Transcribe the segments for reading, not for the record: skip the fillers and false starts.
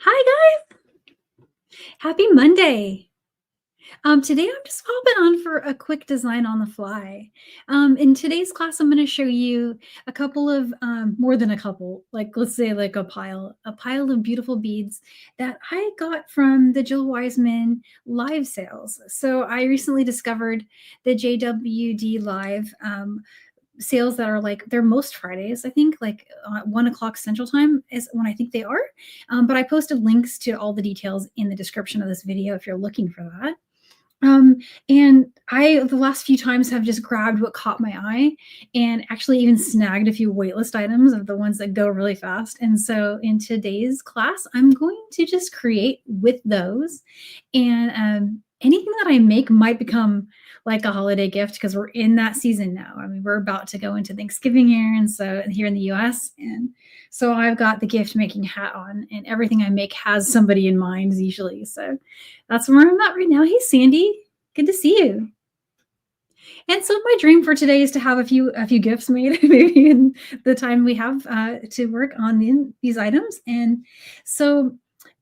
Hi guys, happy Monday. Today I'm just popping on for a quick design on the fly. In today's class, I'm going to show you a couple of, more than a couple, like let's say like a pile of beautiful beads that I got from the Jill Wiseman Live Sales. So I recently discovered the JWD Live sales that are like they're most Fridays, I think, like 1 o'clock Central Time is when I think they are. But I posted links to all the details in the description of this video if you're looking for that. And I, the last few times, have just grabbed what caught my eye and actually even snagged a few waitlist items of the ones that go really fast. And so in today's class, I'm going to just create with those. And anything that I make might become like a holiday gift because we're in that season now. I mean, we're about to go into Thanksgiving here, and so here in the US. And so I've got the gift making hat on, and everything I make has somebody in mind usually. So that's where I'm at right now. Hey, Sandy, good to see you. And so my dream for today is to have a few gifts made maybe in the time we have to work on these items. And so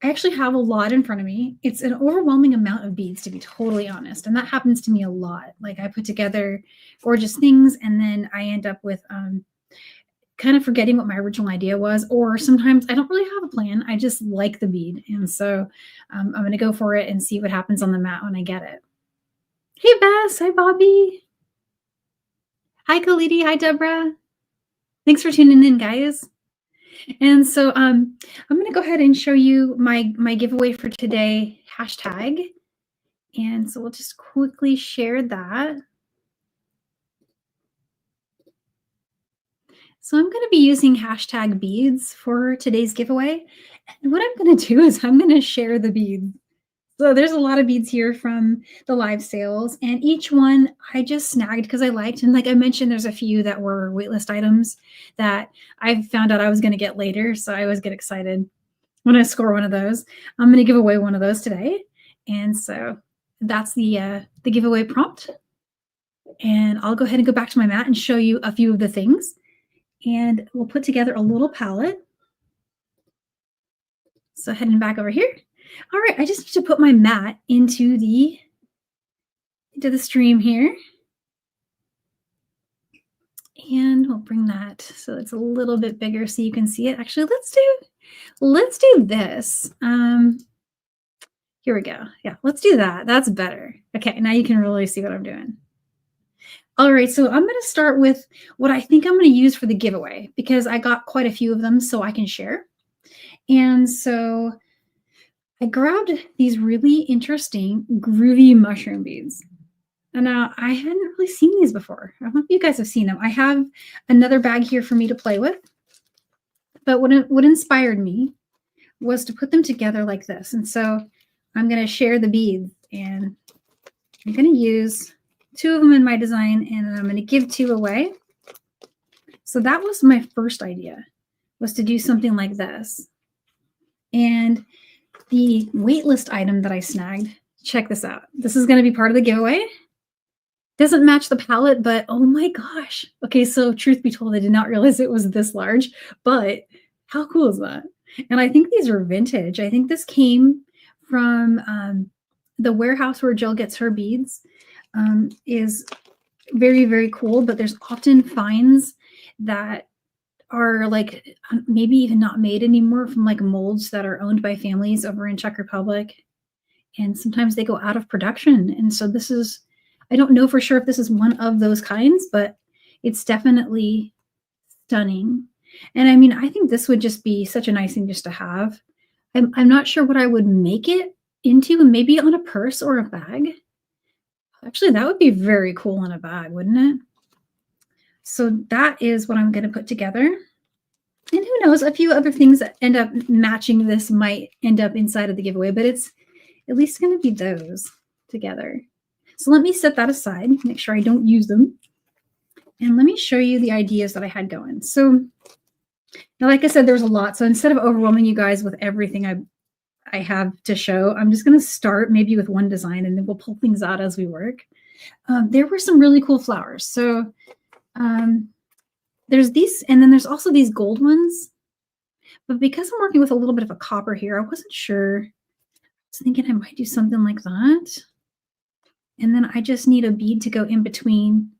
I actually have a lot in front of me. It's an overwhelming amount of beads, to be totally honest. And that happens to me a lot. Like I put together gorgeous things and then I end up with kind of forgetting what my original idea was, or sometimes I don't really have a plan. I just like the bead. And so I'm going to go for it and see what happens on the mat when I get it. Hey, Bess. Hi, Bobby. Hi, Khalidi. Hi, Deborah. Thanks for tuning in, guys. And so I'm going to go ahead and show you my giveaway for today, hashtag. And so we'll just quickly share that. So I'm going to be using hashtag beads for today's giveaway. And what I'm going to do is I'm going to share the beads. So there's a lot of beads here from the live sales, and each one I just snagged because I liked. And like I mentioned, there's a few that were waitlist items that I found out I was going to get later. So I always get excited when I score one of those. I'm going to give away one of those today. And so that's the giveaway prompt. And I'll go ahead and go back to my mat and show you a few of the things. And we'll put together a little palette. So heading back over here. All right, I just need to put my mat into the stream here. And we'll bring that so it's a little bit bigger so you can see it. Actually, let's do this. Here we go. Yeah, let's do that. That's better. Okay, now you can really see what I'm doing. All right, so I'm going to start with what I think I'm going to use for the giveaway because I got quite a few of them so I can share. And so I grabbed these really interesting groovy mushroom beads. And now I hadn't really seen these before. I hope you guys have seen them. I have another bag here for me to play with. But what inspired me was to put them together like this. And so I'm going to share the beads. And I'm going to use 2 of them in my design. And then I'm going to give 2 away. So that was my first idea, was to do something like this. And the waitlist item that I snagged, check this out. This is going to be part of the giveaway. Doesn't match the palette, but oh my gosh. Okay, so truth be told, I did not realize it was this large, but how cool is that? And I think these are vintage. I think this came from the warehouse where Jill gets her beads. Is very, very cool, but there's often finds that are like maybe even not made anymore from like molds that are owned by families over in Czech Republic. And sometimes they go out of production. And so this is, I don't know for sure if this is one of those kinds, but it's definitely stunning. And I mean, I think this would just be such a nice thing just to have. I'm not sure what I would make it into, maybe on a purse or a bag. Actually, that would be very cool in a bag, wouldn't it? So that is what I'm going to put together. And who knows, a few other things that end up matching this might end up inside of the giveaway, but it's at least going to be those together. So let me set that aside, make sure I don't use them. And let me show you the ideas that I had going. So now, like I said, there's a lot. So instead of overwhelming you guys with everything I have to show, I'm just going to start maybe with one design and then we'll pull things out as we work. There were some really cool flowers. So there's these, and then there's also these gold ones. But because I'm working with a little bit of a copper here, I wasn't sure. I was thinking I might do something like that. And then I just need a bead to go in between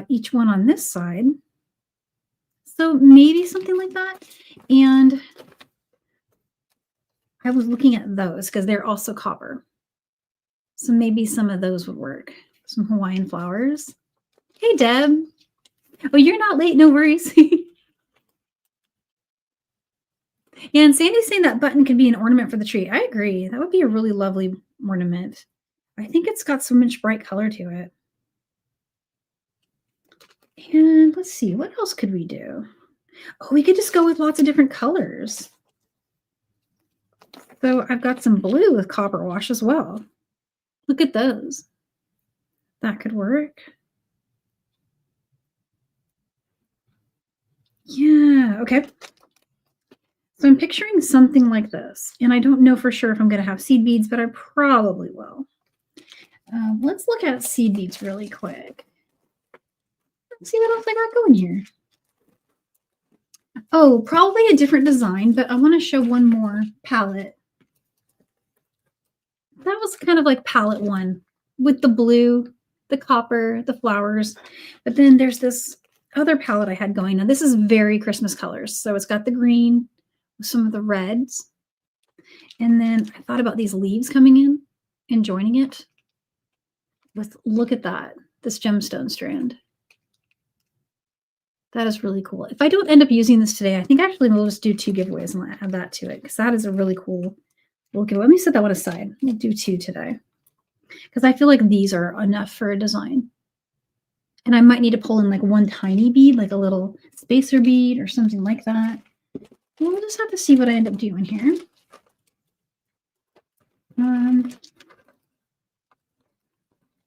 each one on this side. So maybe something like that. And I was looking at those because they're also copper. So maybe some of those would work. Some Hawaiian flowers. Hey, Deb. Oh, you're not late. No worries. Yeah, and Sandy's saying that button could be an ornament for the tree. I agree. That would be a really lovely ornament. I think it's got so much bright color to it. And let's see, what else could we do? Oh, we could just go with lots of different colors. So I've got some blue with copper wash as well. Look at those. That could work. Yeah, okay. So I'm picturing something like this, and I don't know for sure if I'm going to have seed beads, but I probably will. Let's look at seed beads really quick. Let's see what else I got going here. Oh, probably a different design, but I want to show one more palette. That was kind of like palette one with the blue, the copper, the flowers. But then there's this other palette I had going. Now this is very Christmas colors. So it's got the green, some of the reds. And then I thought about these leaves coming in and joining it with, look at that, this gemstone strand. That is really cool. If I don't end up using this today, I think actually we'll just do 2 giveaways and add that to it because that is a really cool little giveaway. Let me set that one aside. We'll do 2 today because I feel like these are enough for a design. And I might need to pull in like one tiny bead, like a little spacer bead or something like that. We'll just have to see what I end up doing here.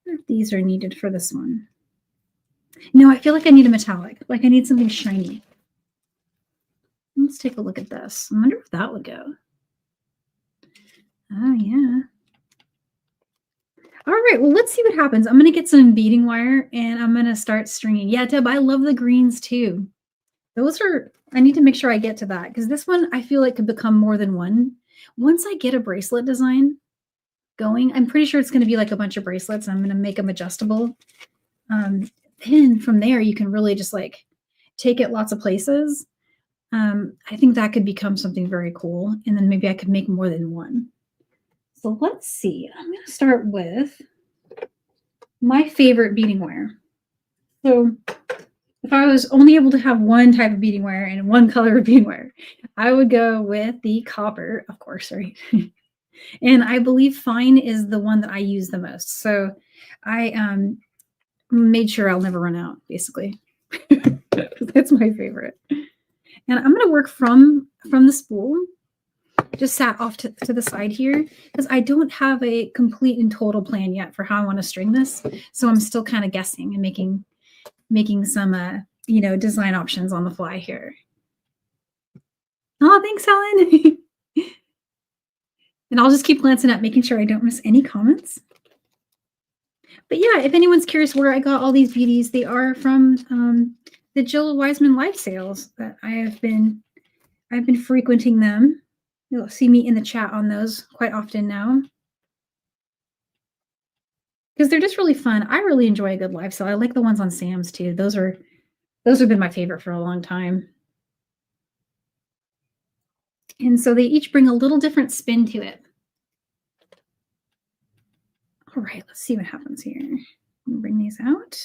If these are needed for this one. No, I feel like I need a metallic. Like I need something shiny. Let's take a look at this. I wonder if that would go. Oh, yeah. All right, well, let's see what happens. I'm going to get some beading wire and I'm going to start stringing. Yeah, Deb, I love the greens too. Those are, I need to make sure I get to that because this one I feel like could become more than one. Once I get a bracelet design going, I'm pretty sure it's going to be like a bunch of bracelets. I'm going to make them adjustable. Then from there, you can really just like take it lots of places. I think that could become something very cool. And then maybe I could make more than one. So let's see. I'm going to start with my favorite beading wire. So if I was only able to have one type of beading wire and one color of beading wire, I would go with the copper, of course, right? And I believe fine is the one that I use the most. So I made sure I'll never run out, basically. That's my favorite. And I'm going to work from the spool, just sat off to the side here, because I don't have a complete and total plan yet for how I want to string this. So I'm still kind of guessing and making some, design options on the fly here. Oh, thanks, Helen. And I'll just keep glancing at, making sure I don't miss any comments. But yeah, if anyone's curious where I got all these beauties, they are from the Jill Wiseman Live Sales that I've been frequenting them. You'll see me in the chat on those quite often now. Because they're just really fun. I really enjoy a good live sale. I like the ones on Sam's too. Those have been my favorite for a long time. And so they each bring a little different spin to it. All right, let's see what happens here. I'm gonna bring these out.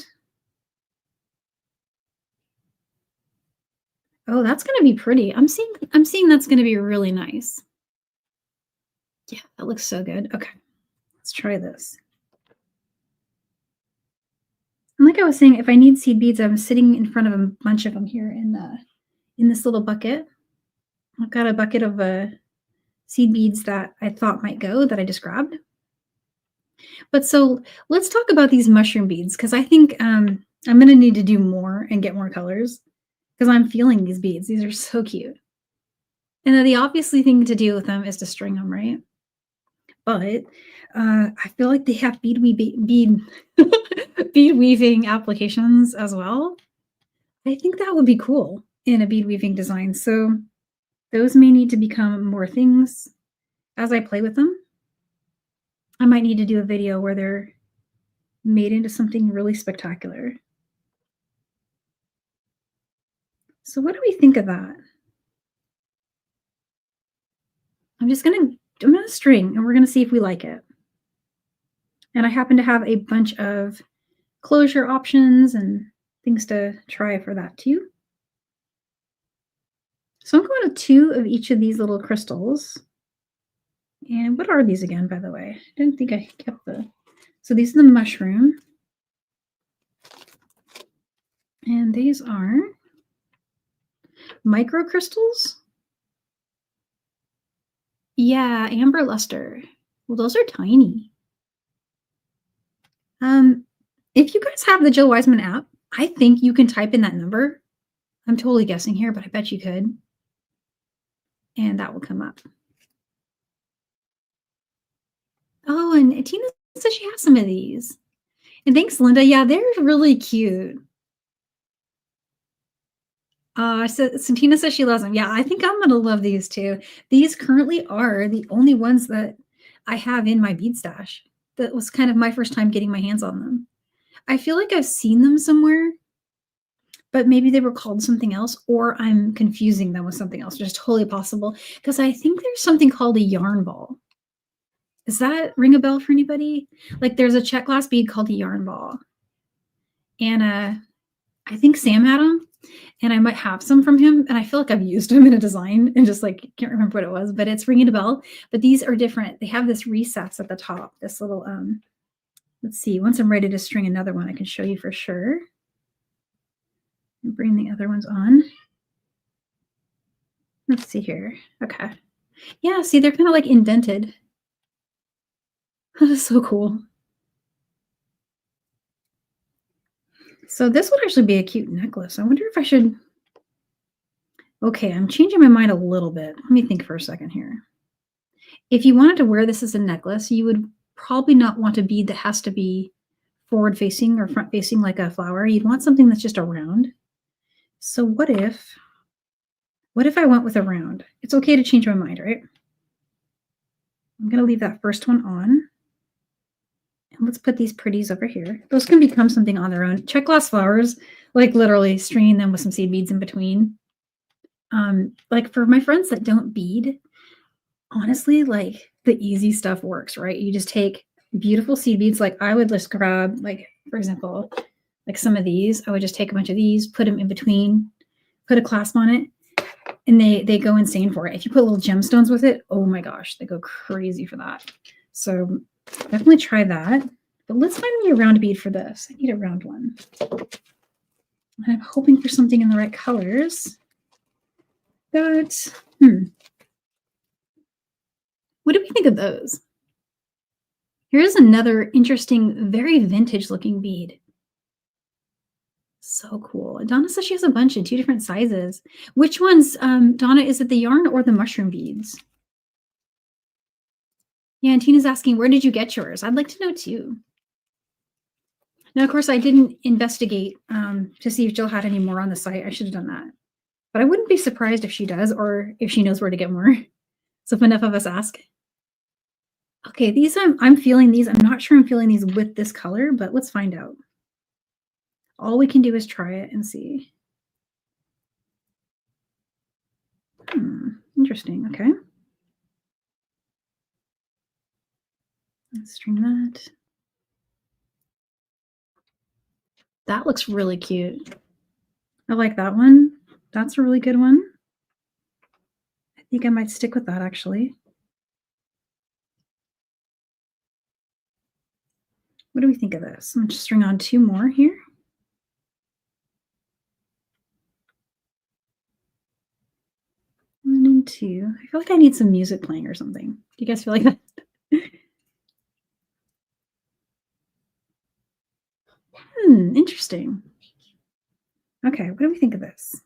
Oh, that's gonna be pretty. I'm seeing that's gonna be really nice. Yeah, that looks so good. Okay, let's try this. And like I was saying, if I need seed beads, I'm sitting in front of a bunch of them here in this little bucket. I've got a bucket of seed beads that I thought might go that I just grabbed. But so let's talk about these mushroom beads because I think I'm going to need to do more and get more colors because I'm feeling these beads. These are so cute. And then the obviously thing to do with them is to string them, right? But I feel like they have bead weaving applications as well. I think that would be cool in a bead weaving design. So Those may need to become more things as I play with them. I might need to do a video where they're made into something really spectacular. So what do we think of that? I'm gonna string and we're gonna see if we like it. And I happen to have a bunch of closure options and things to try for that too. So I'm going to 2 of each of these little crystals. And what are these again, by the way? I didn't think I kept the... So these are the mushroom. And these are microcrystals. Yeah, amber luster. Well, those are tiny. If you guys have the Jill Wiseman app, I think you can type in that number. I'm totally guessing here, but I bet you could. And that will come up. Oh, and Tina says she has some of these. And thanks, Linda. Yeah, they're really cute. So Tina says she loves them. Yeah, I think I'm going to love these too. These currently are the only ones that I have in my bead stash. That was kind of my first time getting my hands on them. I feel like I've seen them somewhere, but maybe they were called something else, or I'm confusing them with something else, which is totally possible, because I think there's something called a yarn ball. Does that ring a bell for anybody? Like there's a check glass bead called a yarn ball. And I think Sam had them, and I might have some from him, and I feel like I've used them in a design and just like can't remember what it was, but it's ringing a bell. But these are different. They have this recess at the top, this little let's see, once I'm ready to string another one, I can show you for sure. And bring the other ones on. Let's see here. Okay. Yeah, see, they're kind of like indented. That is so cool. So this would actually be a cute necklace. I wonder if I should... Okay, I'm changing my mind a little bit. Let me think for a second here. If you wanted to wear this as a necklace, you would probably not want a bead that has to be forward facing or front facing like a flower. You'd want something that's just a round. So what if I went with a round? It's okay to change my mind, right? I'm going to leave that first one on. And let's put these pretties over here. Those can become something on their own. Check glass flowers, like literally stringing them with some seed beads in between. Like for my friends that don't bead, honestly, like the easy stuff works, right? You just take beautiful seed beads. Like I would just grab, like, for example, like some of these. I would just take a bunch of these, put them in between, put a clasp on it, and they go insane for it. If you put little gemstones with it, oh my gosh, they go crazy for that. So definitely try that. But let's find me a round bead for this. I need a round one. And I'm hoping for something in the right colors. But, what do we think of those? Here's another interesting, very vintage looking bead. So cool. Donna says she has a bunch in 2 different sizes. Which ones, Donna, is it the yarn or the mushroom beads? Yeah, and Tina's asking, where did you get yours? I'd like to know too. Now, of course, I didn't investigate to see if Jill had any more on the site. I should have done that. But I wouldn't be surprised if she does, or if she knows where to get more. So if enough of us ask. Okay, these I'm feeling these. I'm not sure I'm feeling these with this color, but let's find out. All we can do is try it and see. Interesting. Okay. Let's string that. That looks really cute. I like that one. That's a really good one. I think I might stick with that actually. What do we think of this? I'm going to string on 2 more here. One and 2. I feel like I need some music playing or something. Do you guys feel like that? Interesting. Okay, what do we think of this?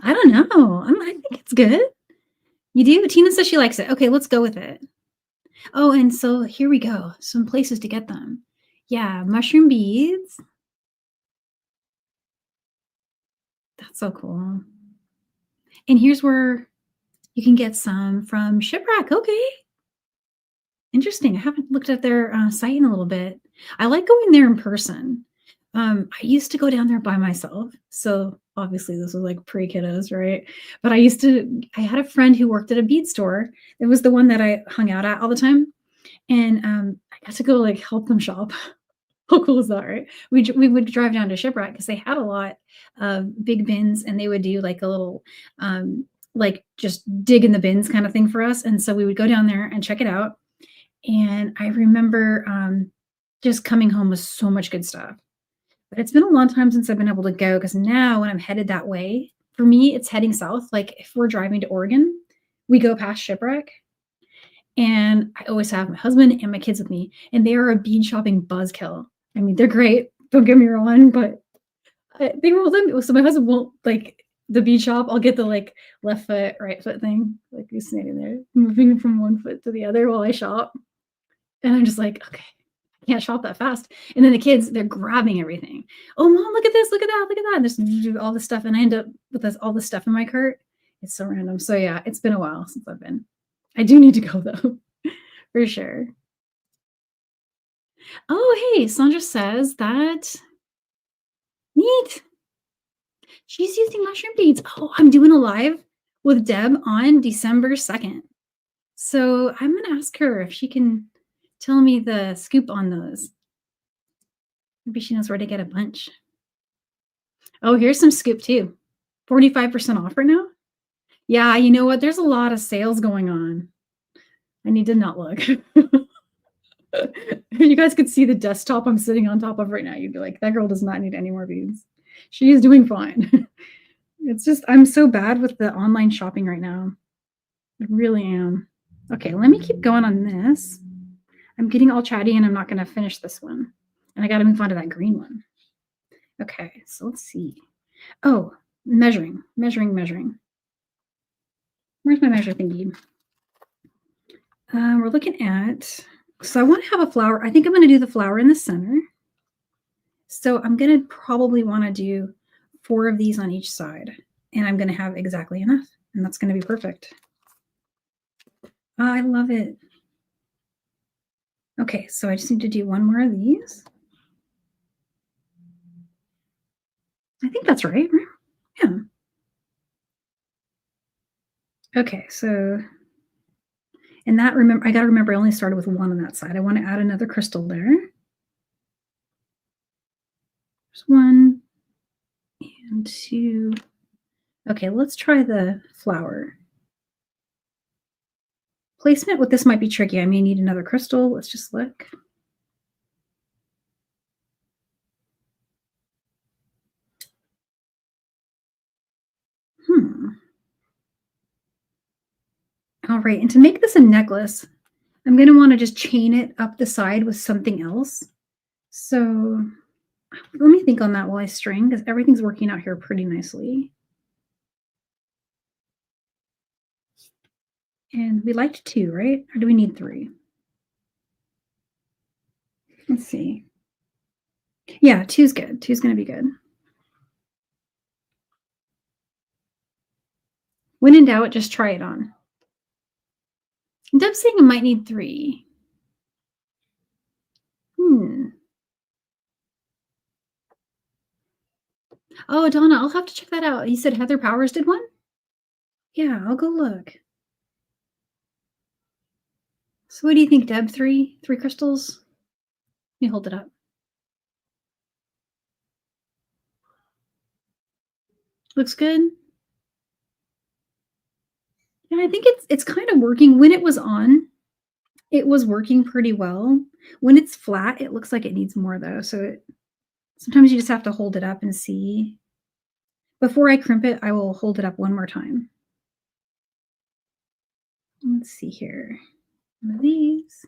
I don't know. I think it's good. You do? Tina says she likes it. Okay, let's go with it. Oh, and so here we go. Some places to get them. Yeah, mushroom beads. So cool. And here's where you can get some from Shipwreck. Okay. Interesting. I haven't looked at their site in a little bit. I like going there in person. I used to go down there by myself. So obviously this was like pre-kiddos, right? But I had a friend who worked at a bead store. It was the one that I hung out at all the time. And I got to go like help them shop. How cool is that, right? We would drive down to Shipwreck because they had a lot of big bins and they would do like a little like just dig in the bins kind of thing for us. And so we would go down there and check it out. And I remember just coming home with so much good stuff. But it's been a long time since I've been able to go because now when I'm headed that way, for me, it's heading south. Like if we're driving to Oregon, we go past Shipwreck. And I always have my husband and my kids with me, and they are a bead shopping buzzkill. I mean, they're great. Don't get me wrong, but they won't let me. So my husband won't like the bead shop. I'll get the like left foot, right foot thing. Like he's standing there, moving from one foot to the other while I shop. And I'm just like, okay, I can't shop that fast. And then the kids, they're grabbing everything. Oh, mom, look at this, look at that, look at that. And there's all this stuff. And I end up with all this stuff in my cart. It's so random. So yeah, it's been a while since I've been. I do need to go though, for sure. Oh, hey, Sandra says that neat. She's using mushroom beads. Oh, I'm doing a live with Deb on December 2nd. So I'm going to ask her if she can tell me the scoop on those. Maybe she knows where to get a bunch. Oh, here's some scoop too. 45% off right now. Yeah, you know what? There's a lot of sales going on. I need to not look. If you guys could see the desktop I'm sitting on top of right now, you'd be like, that girl does not need any more beads. She is doing fine. It's just, I'm so bad with the online shopping right now. I really am. Okay, let me keep going on this. I'm getting all chatty and I'm not going to finish this one. And I got to move on to that green one. Okay, so let's see. Oh, measuring. Where's my measure thingy? We're looking at, so I want to have a flower. I think I'm going to do the flower in the center. So I'm going to probably want to do 4 of these on each side. And I'm going to have exactly enough. And that's going to be perfect. I love it. Okay, so I just need to do 1 more of these. I think that's right. Yeah. Okay, so, and that, I got to remember I only started with 1 on that side. I want to add another crystal there. There's 1 and 2. Okay, let's try the flower. Placement with this might be tricky. I may need another crystal. Let's just look. All right, and to make this a necklace, I'm going to want to just chain it up the side with something else. So let me think on that while I string, because everything's working out here pretty nicely. And we liked 2, right? Or do we need 3? Let's see. Yeah, 2's good. 2's going to be good. When in doubt, just try it on. And Deb's saying I might need 3. Oh, Donna, I'll have to check that out. You said Heather Powers did one? Yeah, I'll go look. So what do you think, Deb? 3 crystals? Let me hold it up. Looks good. Yeah, I think it's kind of working. When it was on, it was working pretty well. When it's flat, it looks like it needs more though. So sometimes you just have to hold it up and see. Before I crimp it, I will hold it up 1 more time. Let's see here. One of these.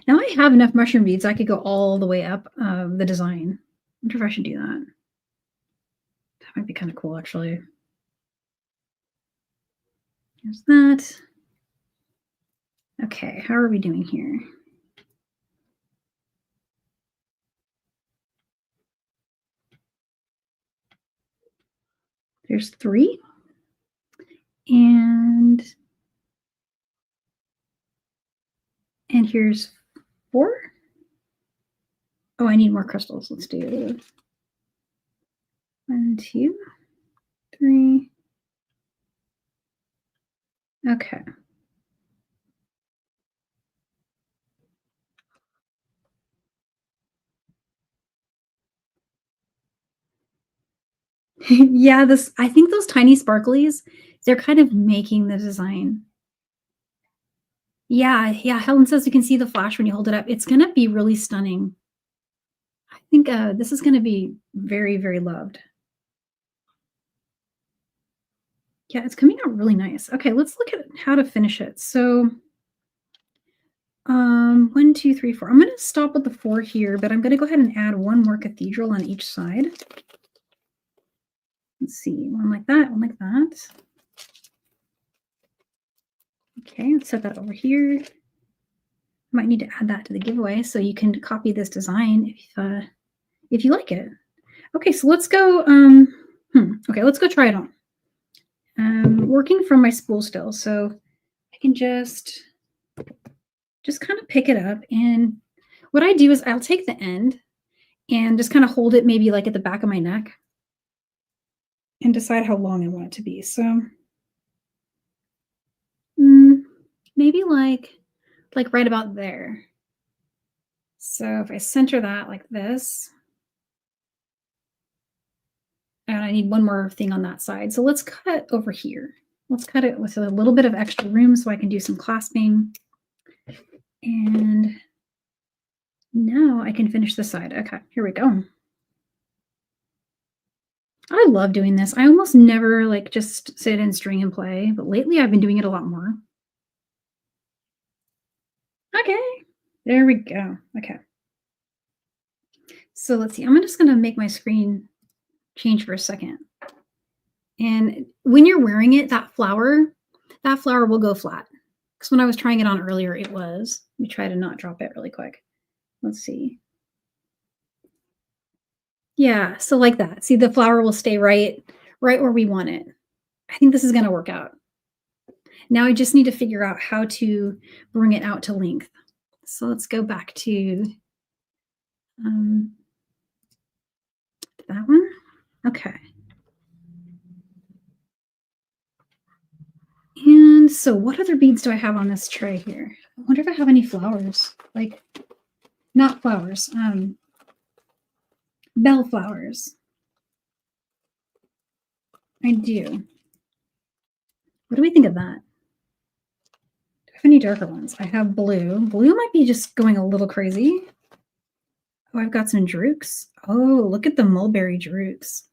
Now I have enough mushroom beads. I could go all the way up the design. I wonder if I should do that. That might be kind of cool, actually. Here's that. Okay, how are we doing here? There's 3. And here's 4. Oh, I need more crystals. Let's do 1, 2, 3. Okay. Yeah, I think those tiny sparklies, they're kind of making the design. Yeah, yeah. Helen says you can see the flash when you hold it up. It's gonna be really stunning. I think this is gonna be very, very loved. Yeah, it's coming out really nice. Okay, let's look at how to finish it. So 1, 2, 3, 4. I'm gonna stop with the 4 here, but I'm gonna go ahead and add 1 more cathedral on each side. Let's see, 1 like that, 1 like that. Okay, let's set that over here. Might need to add that to the giveaway so you can copy this design if you like it. Okay, so let's go. Okay, let's go try it on. I'm working from my spool still, so I can just kind of pick it up. And what I do is I'll take the end and just kind of hold it maybe like at the back of my neck and decide how long I want it to be. So maybe like right about there. So if I center that like this, and I need 1 more thing on that side. So let's cut over here. Let's cut it with a little bit of extra room so I can do some clasping. And now I can finish the side. Okay, here we go. I love doing this. I almost never like just sit and string and play, but lately I've been doing it a lot more. Okay, there we go. Okay. So let's see. I'm just going to make my screen change for a second. And when you're wearing it, that flower will go flat. Because when I was trying it on earlier, it was. Let me try to not drop it really quick. Let's see. Yeah, so like that. See, the flower will stay right where we want it. I think this is going to work out. Now I just need to figure out how to bring it out to length. So let's go back to that one. Okay. And so what other beads do I have on this tray here? I wonder if I have any flowers, like not flowers, bell flowers. I do. What do we think of that? Do I have any darker ones? I have blue. Blue might be just going a little crazy. Oh, I've got some drukes. Oh, look at the mulberry drukes.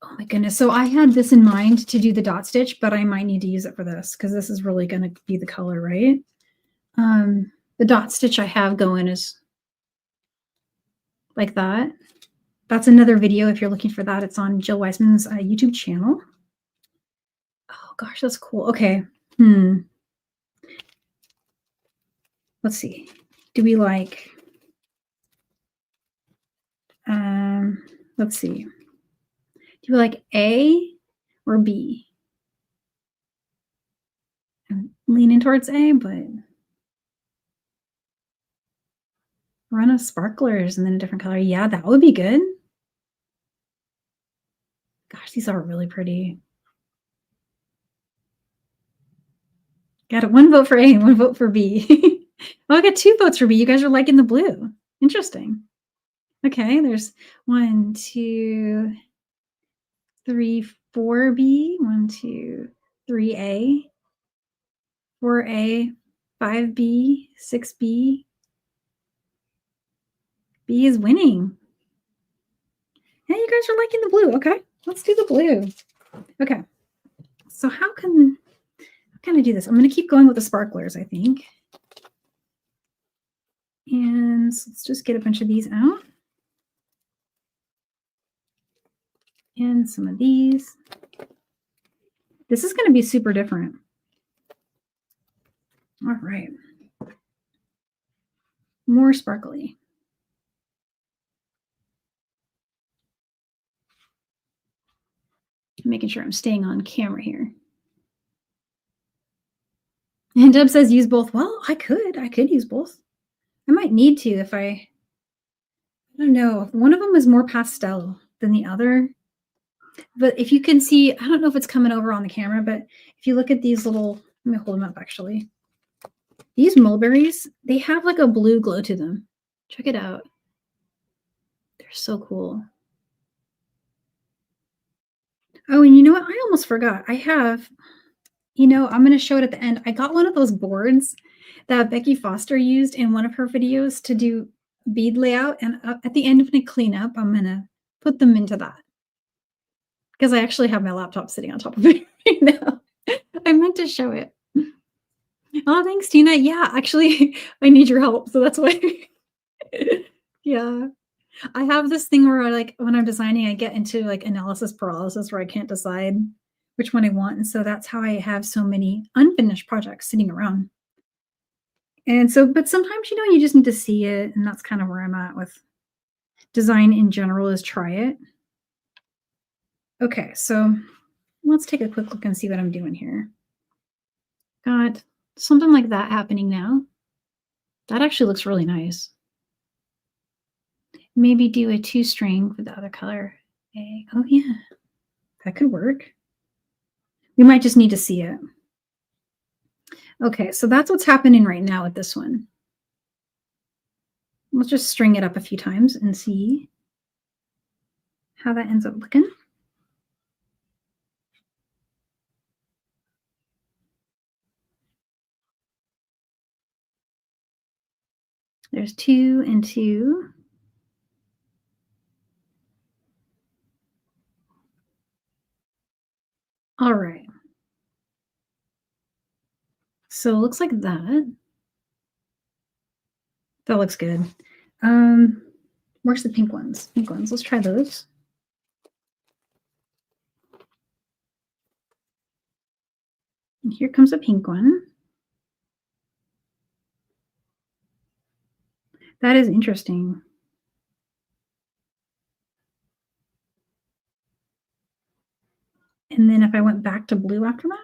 Oh my goodness. So I had this in mind to do the dot stitch, but I might need to use it for this because this is really going to be the color, right? The dot stitch I have going is like that. That's another video if you're looking for that. It's on Jill Wiseman's YouTube channel. Oh gosh, that's cool. Okay. Let's see. Do we like, let's see. Do we like A or B? I'm leaning towards A, but run of sparklers and then a different color. Yeah, that would be good. Gosh, these are really pretty. Got it. 1 vote for A and 1 vote for B. Oh, I got 2 votes for B. You guys are liking the blue. Interesting. Okay, there's 1, 2, 3, 4 B. 1, 2, 3 A. 4 A. 5 B. 6 B. B is winning. Yeah, you guys are liking the blue. Okay, let's do the blue. Okay, so how can I do this? I'm going to keep going with the sparklers, I think. And so let's just get a bunch of these out. And some of these. This is going to be super different. All right. More sparkly. Making sure I'm staying on camera here. And Deb says use both. Well, I could use both. I might need to if I don't know. One of them is more pastel than the other. But if you can see, I don't know if it's coming over on the camera, but if you look at these little, let me hold them up actually. These mulberries, they have like a blue glow to them. Check it out. They're so cool. Oh, and you know what? I almost forgot. I have, I'm going to show it at the end. I got one of those boards that Becky Foster used in one of her videos to do bead layout. And at the end of the cleanup, I'm going to put them into that. Because I actually have my laptop sitting on top of it right now. I meant to show it. Oh, thanks, Tina. Yeah, actually, I need your help. So that's why. Yeah. I have this thing where when I'm designing, I get into like analysis paralysis where I can't decide which one I want. And so that's how I have so many unfinished projects sitting around. And so, but sometimes, you just need to see it. And that's kind of where I'm at with design in general, is try it. Okay, so let's take a quick look and see what I'm doing here. Got something like that happening now. That actually looks really nice. Maybe do a 2-string with the other color. Okay. Oh yeah, that could work. We might just need to see it. Okay, so that's what's happening right now with this one. Let's just string it up a few times and see how that ends up looking. There's 2 and 2. All right. So it looks like that. That looks good. Where's the pink ones? Pink ones. Let's try those. And here comes a pink one. That is interesting. And then if I went back to blue after that,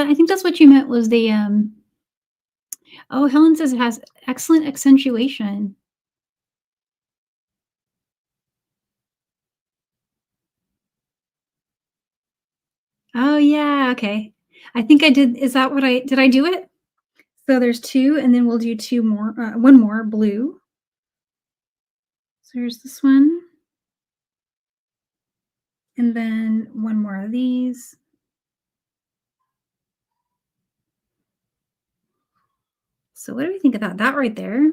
I think that's what you meant was the, oh, Helen says it has excellent accentuation. Oh yeah, okay. I think I did. Is that what did I do it? So there's 2, and then we'll do 2 more, 1 more blue. So here's this one. And then 1 more of these. So what do we think of that? That right there,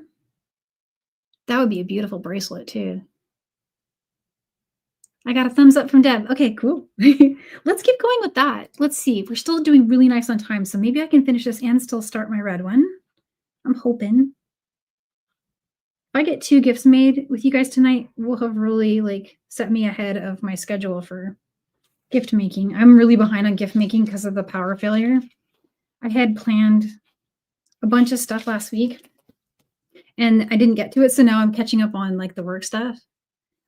that would be a beautiful bracelet too. I got a thumbs up from Deb. Okay, cool. Let's keep going with that. Let's see. We're still doing really nice on time. So maybe I can finish this and still start my red one. I'm hoping. If I get 2 gifts made with you guys tonight, we'll have really set me ahead of my schedule for gift making. I'm really behind on gift making because of the power failure. I had planned a bunch of stuff last week and I didn't get to it. So now I'm catching up on the work stuff.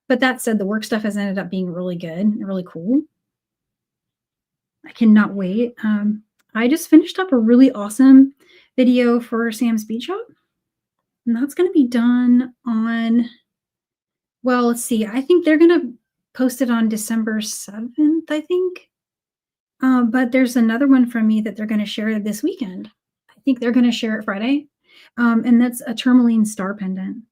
But that said, the work stuff has ended up being really good and really cool. I cannot wait. I just finished up a really awesome video for Sam's Bead Shop. And that's going to be done on, well, let's see. I think they're going to post it on December 7th, I think. But there's another one from me that they're going to share this weekend. I think they're going to share it Friday. And that's a tourmaline star pendant.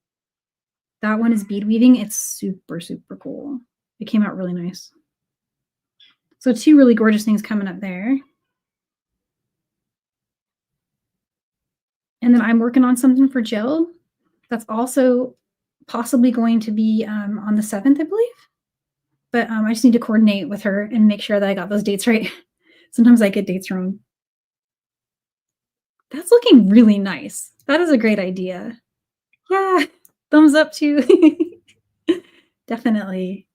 That one is bead weaving. It's super, super cool. It came out really nice. So 2 really gorgeous things coming up there. And then I'm working on something for Jill that's also possibly going to be on the 7th, I believe. But I just need to coordinate with her and make sure that I got those dates right. Sometimes I get dates wrong. That's looking really nice. That is a great idea. Yeah, thumbs up too. Definitely.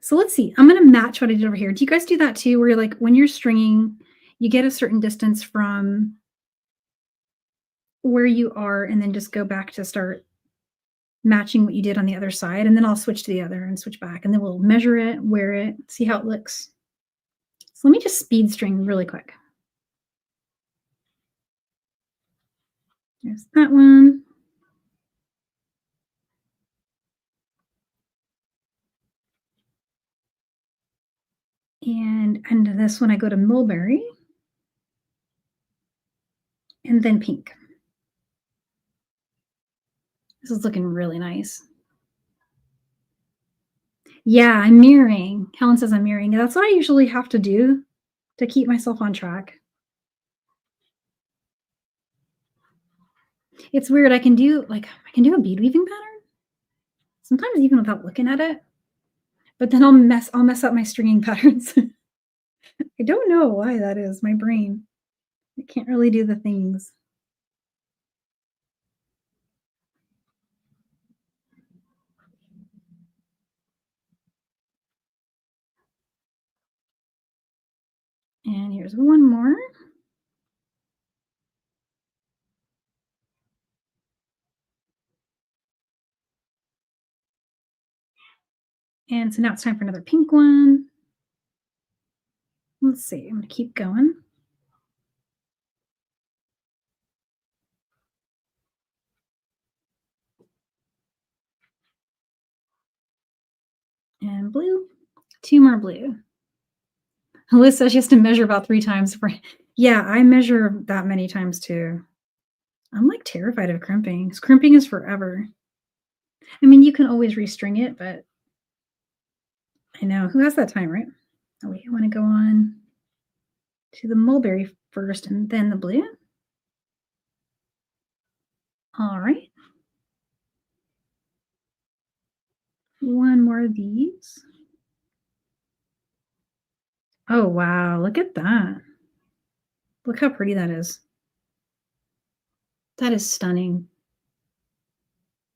So let's see. I'm going to match what I did over here. Do you guys do that too? Where you're when you're stringing, you get a certain distance from where you are and then just go back to start matching what you did on the other side, and then I'll switch to the other and switch back, and then we'll measure it, wear it, see how it looks. So let me just speed string really quick. There's that one. And under this one, I go to mulberry and then pink. This is looking really nice. Yeah, I'm mirroring. Helen says I'm mirroring. That's what I usually have to do to keep myself on track. It's weird. I can do a bead weaving pattern, sometimes even without looking at it, but then I'll mess up my stringing patterns. I don't know why that is. My brain. I can't really do the things. And here's one more. And so now it's time for another pink one. Let's see. I'm going to keep going. And blue. 2 more blue. Alyssa, she has to measure about 3 times. Yeah, I measure that many times too. I'm like terrified of crimping, because crimping is forever. I mean, you can always restring it, but I know. Who has that time, right? Oh, wait, I want to go on to the mulberry first and then the blue. All right. One more of these. Oh, wow. Look at that. Look how pretty that is. That is stunning.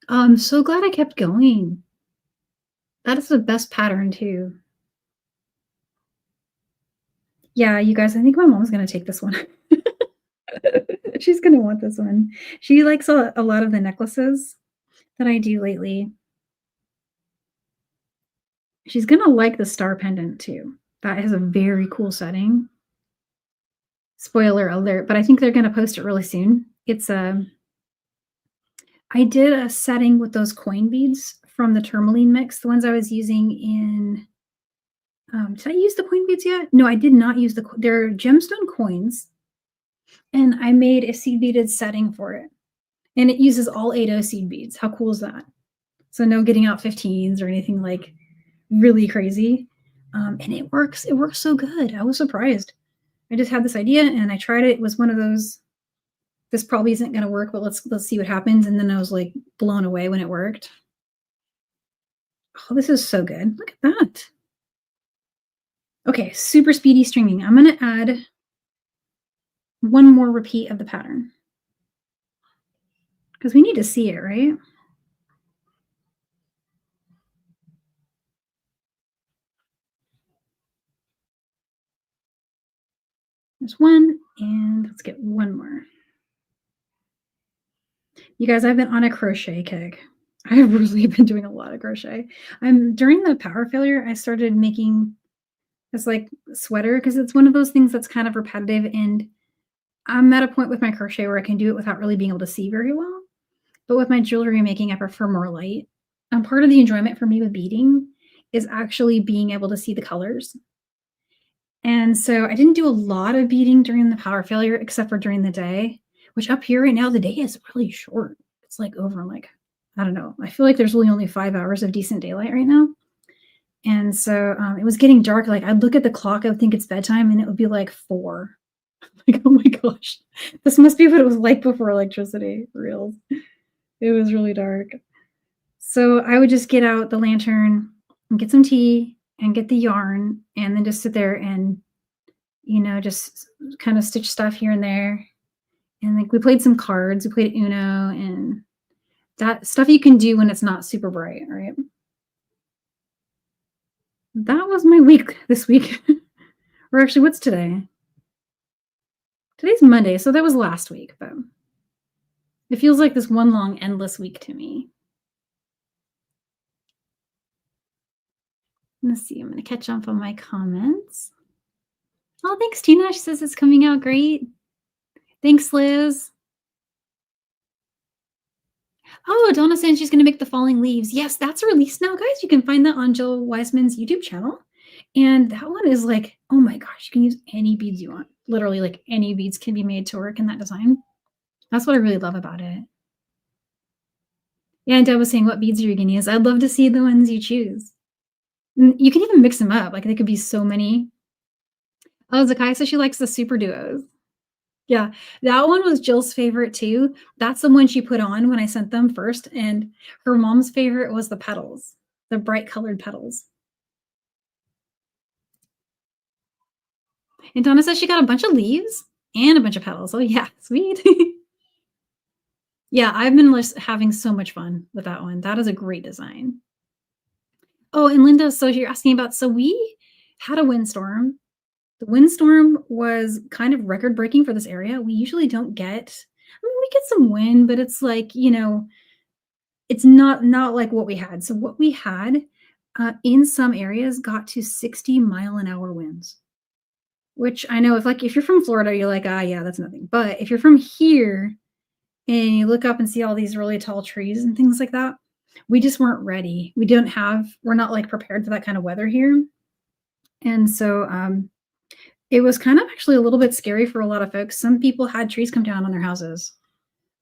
Oh, I'm so glad I kept going. That is the best pattern too. Yeah, you guys, I think my mom's going to take this one. She's going to want this one. She likes a lot of the necklaces that I do lately. She's going to like the star pendant too. That has a very cool setting. Spoiler alert, but I think they're going to post it really soon. It's I did a setting with those coin beads from the tourmaline mix, the ones I was using in did I use the coin beads yet? No, I did not use they're gemstone coins. And I made a seed beaded setting for it. And it uses all 8O seed beads. How cool is that? So no getting out 15s or anything like really crazy. And it works. It works so good. I was surprised. I just had this idea and I tried it. It was one of those, this probably isn't going to work, but let's see what happens. And then I was like blown away when it worked. Oh, this is so good. Look at that. Okay, super speedy stringing. I'm going to add one more repeat of the pattern because we need to see it, right? There's one, and let's get one more. You guys, I've been on a crochet kick. I've really been doing a lot of crochet. During the power failure, I started making this like sweater because it's one of those things that's kind of repetitive, and I'm at a point with my crochet where I can do it without really being able to see very well. But with my jewelry making, I prefer more light. And part of the enjoyment for me with beading is actually being able to see the colors. And so I didn't do a lot of beading during the power failure, except for during the day, which up here right now, the day is really short. It's like over like, I don't know. I feel like there's really only 5 hours of decent daylight right now. And so it was getting dark. Like I'd look at the clock, I would think it's bedtime, and it would be like 4. Like, oh my gosh, this must be what it was like before electricity. Real. It was really dark. So I would just get out the lantern and get some tea and get the yarn and then just sit there and, you know, just kind of stitch stuff here and there. And like we played some cards, we played Uno and that stuff you can do when it's not super bright, right? That was my week this week. Or actually, what's today? Today's Monday, so that was last week, but it feels like this one long, endless week to me. Let's see. I'm going to catch up on my comments. Oh, thanks, Tina. She says it's coming out great. Thanks, Liz. Oh, Donna saying she's going to make the falling leaves. Yes, that's released now, guys. You can find that on Jill Wiseman's YouTube channel. And that one is like, oh my gosh, you can use any beads you want. Literally, like any beads can be made to work in that design. That's what I really love about it. Yeah, and Deb was saying, what beads are you going to use? I'd love to see the ones you choose. You can even mix them up. Like, they could be so many. Oh, Zakai says she likes the super duos. Yeah, that one was Jill's favorite too. That's the one she put on when I sent them first. And her mom's favorite was the petals, the bright colored petals. And Donna says she got a bunch of leaves and a bunch of petals. Oh yeah, sweet. Yeah, I've been having so much fun with that one. That is a great design. Oh, and Linda, so you're asking about, so we had a windstorm. The windstorm was kind of record-breaking for this area. We usually don't get, I mean, we get some wind, but it's like, you know, it's not like what we had. So what we had in some areas got to 60-mile-an-hour winds, which I know if you're from Florida, you're like, ah, yeah, that's nothing. But if you're from here and you look up and see all these really tall trees and things like that, we just weren't ready. We're not like prepared for that kind of weather here. And so it was kind of actually a little bit scary for a lot of folks. Some people had trees come down on their houses.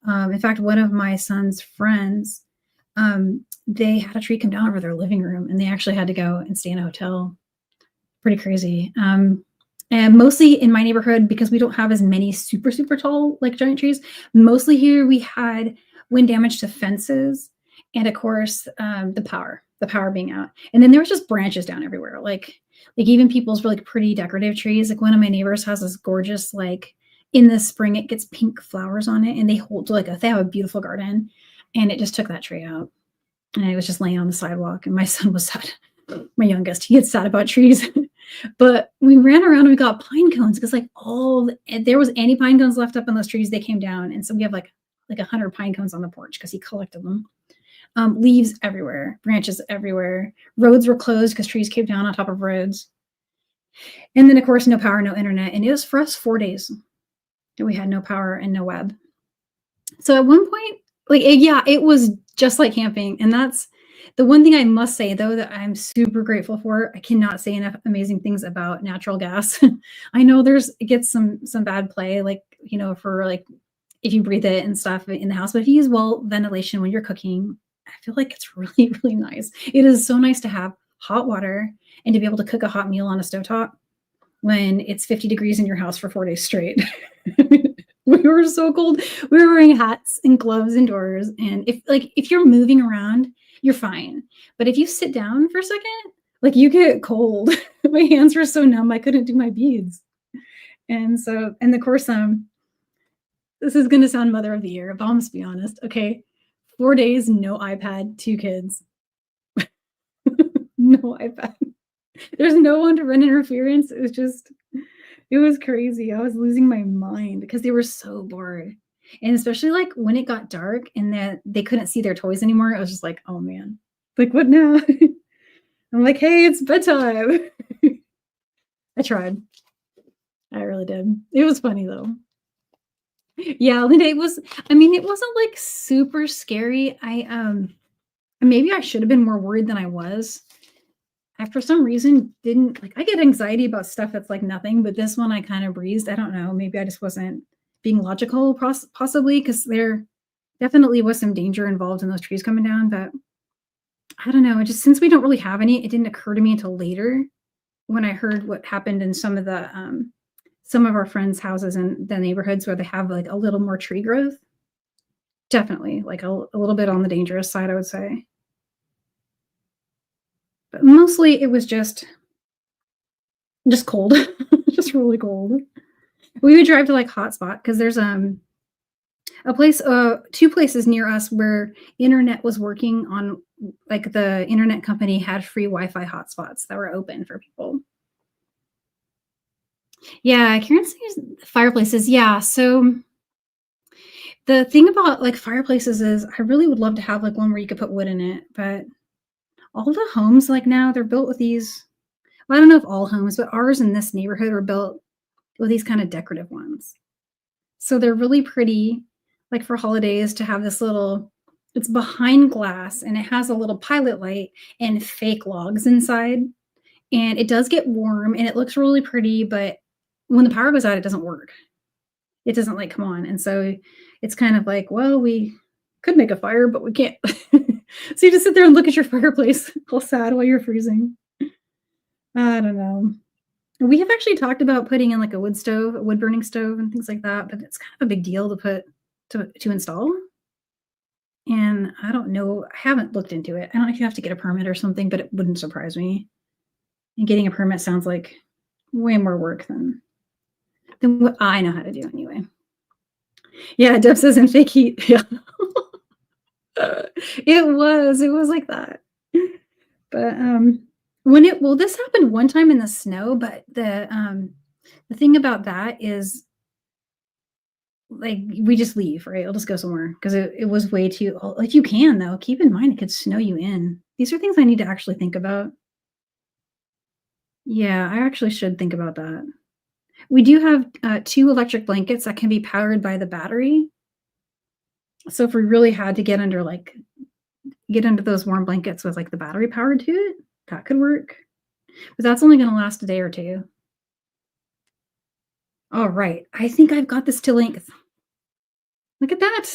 In fact, one of my son's friends, they had a tree come down over their living room and they actually had to go and stay in a hotel. Pretty crazy. And mostly in my neighborhood, because we don't have as many super, super tall, like giant trees, mostly here we had wind damage to fences and of course the power being out. And then there was just branches down everywhere. Like even people's really pretty decorative trees. Like one of my neighbors has this gorgeous, like in the spring, it gets pink flowers on it and they have a beautiful garden and it just took that tree out. And it was just laying on the sidewalk and my son was sad. My youngest, he gets sad about trees. But we ran around and we got pine cones because there was any pine cones left up on those trees, they came down. And so we have like 100 pine cones on the porch because he collected them. Leaves everywhere, branches everywhere. Roads were closed because trees came down on top of roads. And then, of course, no power, no internet. And it was for us 4 days that we had no power and no web. So at one point, it was just like camping. And that's the one thing I must say, though, that I'm super grateful for. I cannot say enough amazing things about natural gas. I know it gets some bad play, like, you know, for like if you breathe it and stuff in the house. But if you use ventilation when you're cooking, I feel like it's really, really nice. It is so nice to have hot water and to be able to cook a hot meal on a stovetop when it's 50 degrees in your house for 4 days straight. We were so cold. We were wearing hats and gloves indoors. And if you're moving around, you're fine. But if you sit down for a second, like you get cold. My hands were so numb, I couldn't do my beads. And of course, this is going to sound mother of the year, but I'll just be honest. Okay. 4 days, no iPad, 2 kids. No iPad. There's no one to run interference. It was crazy. I was losing my mind because they were so bored. And especially like when it got dark and that they couldn't see their toys anymore, I was just like, oh man, like what now? I'm like, hey, it's bedtime. I tried. I really did. It was funny though. Yeah, Linda, it wasn't like super scary. Maybe I should have been more worried than I was. I, for some reason, didn't I get anxiety about stuff that's like nothing, but this one I kind of breezed. I don't know. Maybe I just wasn't being logical, possibly, because there definitely was some danger involved in those trees coming down. But I don't know. Just since we don't really have any, it didn't occur to me until later when I heard what happened in some of our friends' houses in the neighborhoods where they have like a little more tree growth. Definitely like a little bit on the dangerous side, I would say. But mostly it was just cold, just really cold. We would drive to like hotspot because there's a place, 2 places near us where internet was working on, like the internet company had free Wi-Fi hotspots that were open for people. Yeah, Karen says fireplaces. Yeah, so the thing about like fireplaces is I really would love to have like one where you could put wood in it, but all the homes like now they're built with these. Well, I don't know if all homes, but ours in this neighborhood are built with these kind of decorative ones. So they're really pretty, like for holidays to have this little. It's behind glass and it has a little pilot light and fake logs inside. And it does get warm and it looks really pretty, but when the power goes out, it doesn't work. It doesn't like come on. And so it's kind of like, well, we could make a fire, but we can't. So you just sit there and look at your fireplace all sad while you're freezing. I don't know. We have actually talked about putting in like a wood stove, a wood burning stove and things like that, but it's kind of a big deal to put to install. And I don't know. I haven't looked into it. I don't know if you have to get a permit or something, but it wouldn't surprise me. And getting a permit sounds like way more work than what I know how to do anyway. Yeah, Deb says in fake heat. Yeah. It was like that. But this happened one time in the snow, but the thing about that is like we just leave, right? I'll just go somewhere because it was way too like you can though. Keep in mind it could snow you in. These are things I need to actually think about. Yeah, I actually should think about that. We do have 2 electric blankets that can be powered by the battery. So if we really had to get under those warm blankets with like the battery powered to it, that could work. But that's only gonna last a day or 2. All right, I think I've got this to length. Look at that.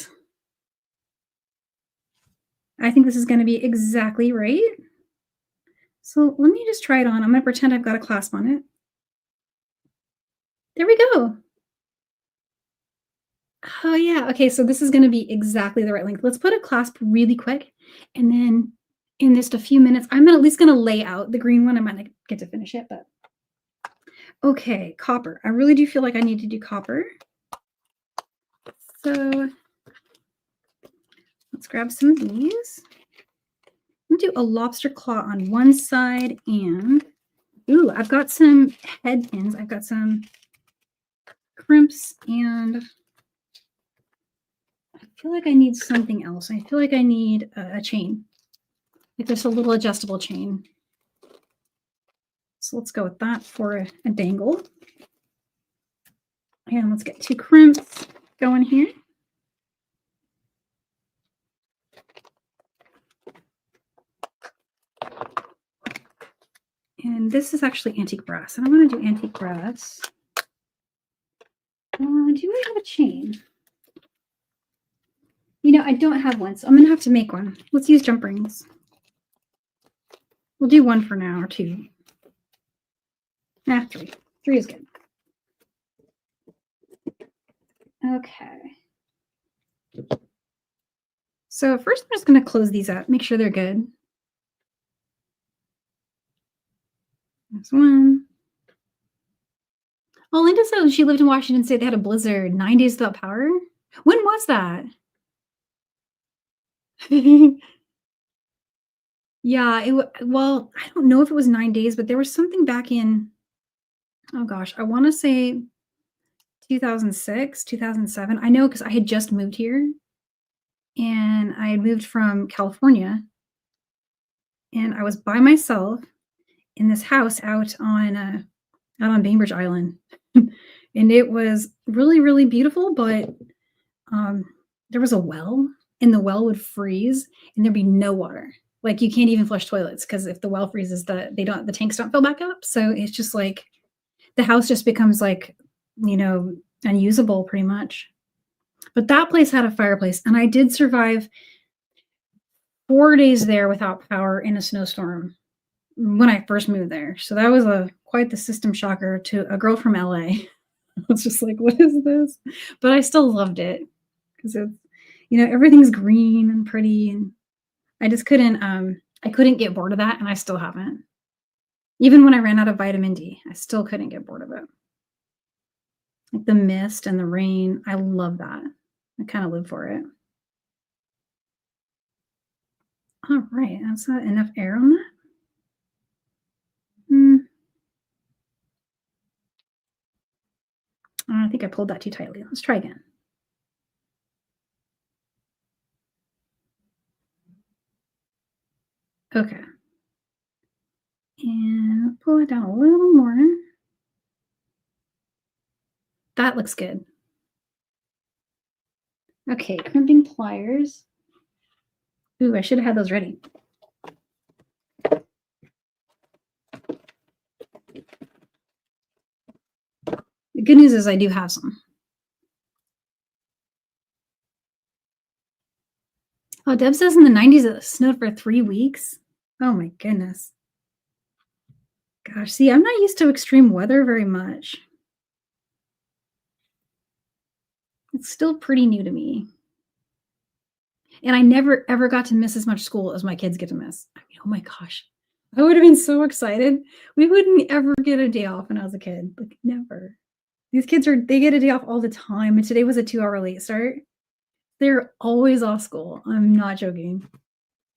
I think this is gonna be exactly right. So let me just try it on. I'm gonna pretend I've got a clasp on it. There we go. Oh, yeah. Okay, so this is gonna be exactly the right length. Let's put a clasp really quick, and then in just a few minutes, I'm at least gonna lay out the green one. I might not get to finish it, but okay, copper. I really do feel like I need to do copper. So let's grab some of these. I'm gonna do a lobster claw on one side, and ooh, I've got some head pins. I've got some crimps, and I feel like I need something else. I feel like I need a chain, like just a little adjustable chain. So let's go with that for a dangle. And let's get 2 crimps going here. And this is actually antique brass. And I'm going to do antique brass. Do I have a chain? You know, I don't have one, so I'm going to have to make one. Let's use jump rings. We'll do 1 for now, or 2. 3. 3 is good. Okay. So first I'm just going to close these up, make sure they're good. There's 1. Oh, Linda said she lived in Washington State. They had a blizzard, 9 days without power. When was that? Yeah, well, I don't know if it was 9 days, but there was something back in, oh gosh, I want to say 2006, 2007. I know because I had just moved here and I had moved from California and I was by myself in this house out on Bainbridge Island. And it was really, really beautiful, but there was a well and the well would freeze and there'd be no water. Like you can't even flush toilets because if the well freezes, the tanks don't fill back up. So it's just like the house just becomes like, unusable pretty much. But that place had a fireplace and I did survive 4 days there without power in a snowstorm when I first moved there. So that was quite the system shocker to a girl from LA. I was just like, what is this? But I still loved it because it's, everything's green and pretty. And I just couldn't get bored of that. And I still haven't. Even when I ran out of vitamin D, I still couldn't get bored of it. Like the mist and the rain. I love that. I kind of live for it. All right. That's not enough air on that. I think I pulled that too tightly. Let's try again. Okay. And pull it down a little more. That looks good. Okay, crimping pliers. Ooh, I should have had those ready. The good news is I do have some. Oh, Deb says in the 90s it snowed for 3 weeks. Oh my goodness. Gosh, see, I'm not used to extreme weather very much. It's still pretty new to me. And I never ever got to miss as much school as my kids get to miss. I mean, oh my gosh. I would have been so excited. We wouldn't ever get a day off when I was a kid. Like never. These kids they get a day off all the time. And today was a 2-hour late start. They're always off school. I'm not joking.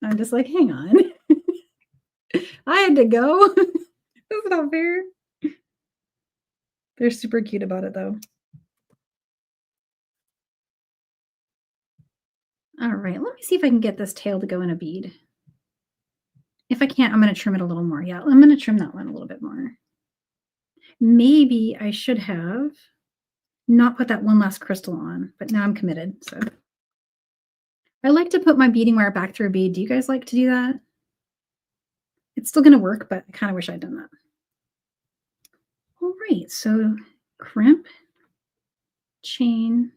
I'm just like, hang on. I had to go. That's not fair. They're super cute about it though. All right, let me see if I can get this tail to go in a bead. If I can't, I'm going to trim it a little more. Yeah, I'm going to trim that one a little bit more. Maybe I should have not put that one last crystal on, but now I'm committed. So I like to put my beading wire back through a bead. Do you guys like to do that? It's still going to work, but I kind of wish I'd done that. All right, so crimp, chain.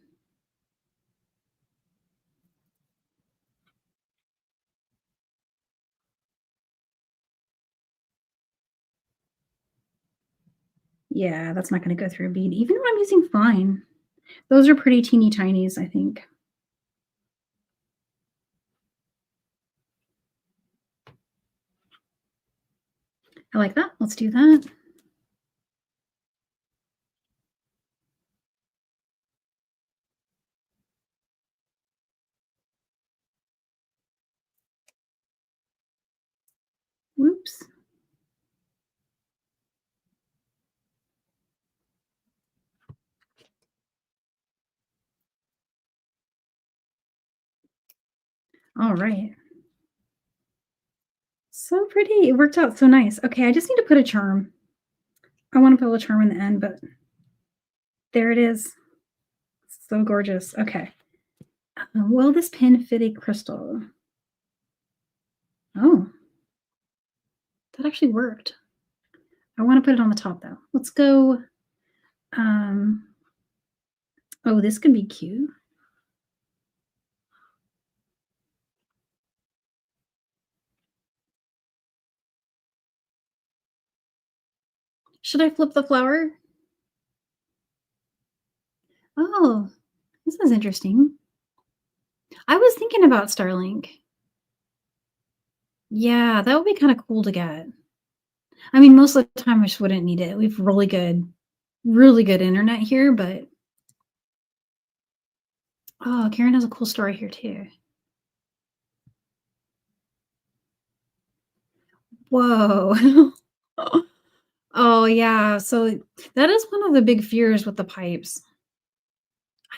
Yeah, that's not going to go through a bead, even when I'm using fine. Those are pretty teeny tinies, I think. I like that. Let's do that. Whoops. All right. So pretty. It worked out so nice. Okay, I just need to put a charm. I want to put a charm in the end, but there it is. So gorgeous. Okay. Will this pin fit a crystal? Oh, that actually worked. I want to put it on the top though. Let's go. Oh, this could be cute. Should I flip the flower? Oh, this is interesting. I was thinking about Starlink. Yeah, that would be kind of cool to get. I mean, most of the time I just wouldn't need it. We have really good internet here, but oh, Karen has a cool story here too. Whoa. Oh, yeah. So that is one of the big fears with the pipes.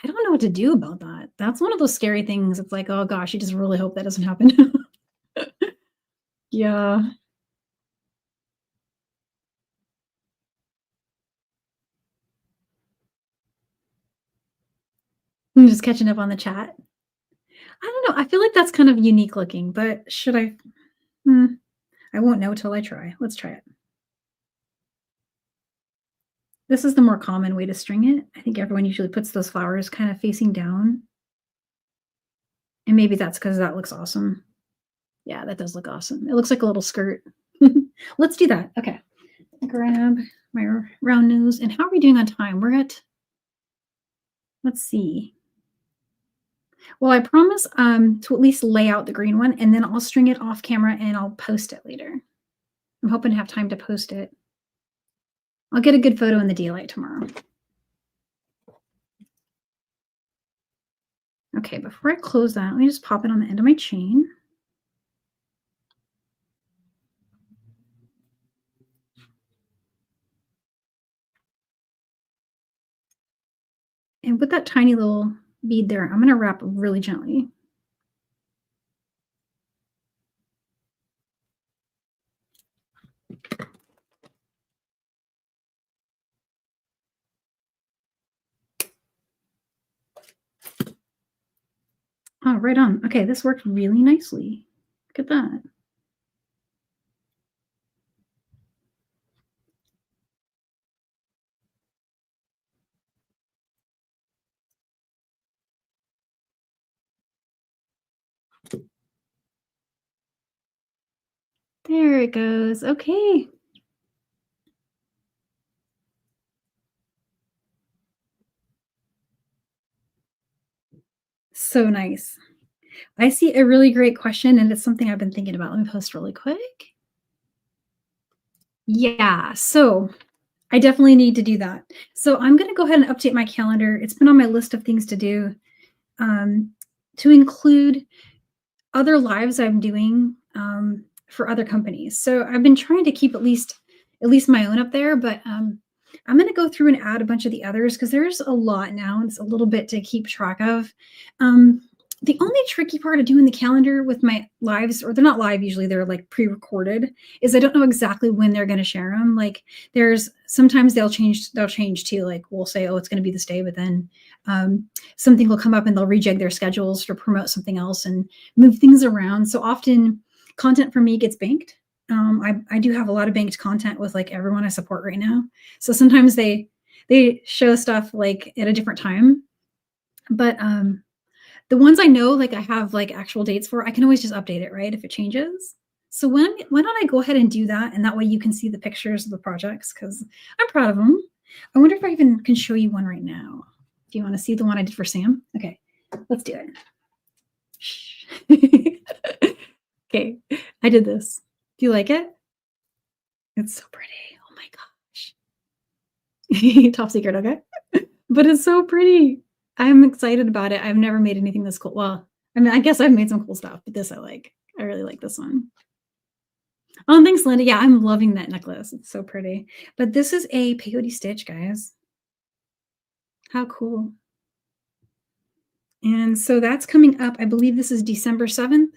I don't know what to do about that. That's one of those scary things. It's like, oh gosh, you just really hope that doesn't happen. Yeah. I'm just catching up on the chat. I don't know. I feel like that's kind of unique looking, but should I? I won't know till I try. Let's try it. This is the more common way to string it. I think everyone usually puts those flowers kind of facing down. And maybe that's because that looks awesome. Yeah, that does look awesome. It looks like a little skirt. Let's do that. Okay. Grab my round nose. And how are we doing on time? We're at, let's see. Well, I promise to at least lay out the green one, and then I'll string it off camera and I'll post it later. I'm hoping to have time to post it. I'll get a good photo in the daylight tomorrow. Okay, before I close that, let me just pop it on the end of my chain. And with that tiny little bead there, I'm going to wrap really gently. Oh, right on. Okay, this worked really nicely. Look at that. There it goes. Okay. So nice. I see a really great question, and it's something I've been thinking about. Let me post really quick. Yeah, so I definitely need to do that. So I'm going to go ahead and update my calendar. It's been on my list of things to do, um, to include other lives I'm doing, for other companies. So I've been trying to keep at least my own up there, but I'm going to go through and add a bunch of the others because there's a lot now. And it's a little bit to keep track of. The only tricky part of doing the calendar with my lives, or they're not live usually, they're like pre-recorded, is I don't know exactly when they're going to share them. Like there's sometimes they'll change too. Like we'll say, oh, it's going to be this day, but then something will come up and they'll rejig their schedules to promote something else and move things around. So often content for me gets banked. I do have a lot of banked content with like everyone I support right now. So sometimes they show stuff like at a different time, but the ones I know, like I have like actual dates for, I can always just update it, right? If it changes. So why don't I go ahead and do that? And that way you can see the pictures of the projects because I'm proud of them. I wonder if I even can show you one right now. Do you want to see the one I did for Sam? Okay, let's do it. Okay, I did this. Do you like it? It's so pretty. Oh my gosh. Top secret, okay? But it's so pretty. I'm excited about it. I've never made anything this cool. Well, I mean, I guess I've made some cool stuff, but this I like. I really like this one. Oh, thanks, Linda. Yeah, I'm loving that necklace. It's so pretty. But this is a peyote stitch, guys. How cool. And so that's coming up. I believe this is December 7th,